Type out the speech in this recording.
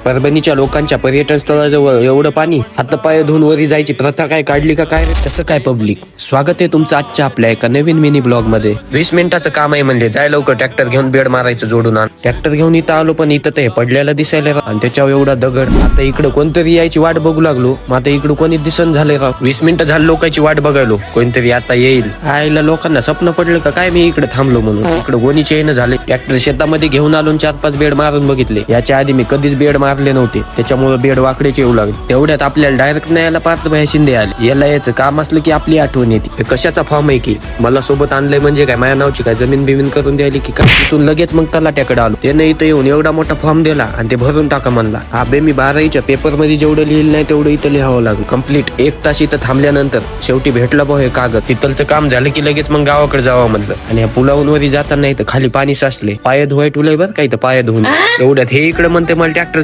परभणीच्या लोकांच्या पर्यटन स्थळाजवळ एवढं पाणी, हातपाय धुवून वरी जायची प्रथा काय काढली का काय रे? कसं काय पब्लिक? स्वागत आहे तुमचं आजच्या आपल्या एका नवीन मिनी ब्लॉग मध्ये. 20 मिनिटाचं काम आहे म्हणजे जाय लवकर ट्रॅक्टर घेऊन बेड मारायचं जोडून आण. ट्रॅक्टर घेऊन इथं आलो पण इथं ते पडलेला दिसायला राव. आणि त्याच्यावर एवढा दगड. आता इकडं कोणतरी यायची वाट बघू लागलो, मग आता इकडं कोणी दिसन झाले राव. 20 मिनिटं झालं लोकांची वाट बघायलो, कोणतरी आता येईल. आईला लोकांना स्वप्न पडलं का काय मी इकडे थांबलो म्हणून. इकडे कोणीच येणं झाले. ट्रॅक्टर शेतामध्ये घेऊन आलो 4-5 बेड मारून बघितले. याच्या आधी मी कधीच बेड मारले नव्हते, त्याच्यामुळे बेड वाकडेच येऊ लागले. तेवढ्यात आपल्याला डायरेक्ट न्यायला पार्थ भाई शिंदे आले. याला याचं काम असलं की आपली आठवण येते. हे कशाचा फॉर्म आहे की मला सोबत आणलंय म्हणजे काय माझ्या नावची काय जमीन बिमीन करून द्यायली की काय? तिथून लगेच मग तलाट्याकडे आलो. त्याने इथं येऊन एवढा मोठा फॉर्म दिला आणि ते भरून टाका म्हणला. अबे मी 12वीच्या पेपर मध्ये जेवढं लिहिलं नाही तेवढं इथं लिहावं लागलं. कम्प्लीट 1 तास इथं थांबल्यानंतर शेवटी भेटला भाऊ हे कागद. तिथलचं काम झालं की लगेच मग गावाकडे जावं म्हणलं. आणि या पुलावून वरी जाताना इथं खाली पाणी साचले. पाय धुवाय ठुलंय बरं काही तर पाय धुवून. एवढ्यात हे इकडे म्हणते मला ट्रॅक्टर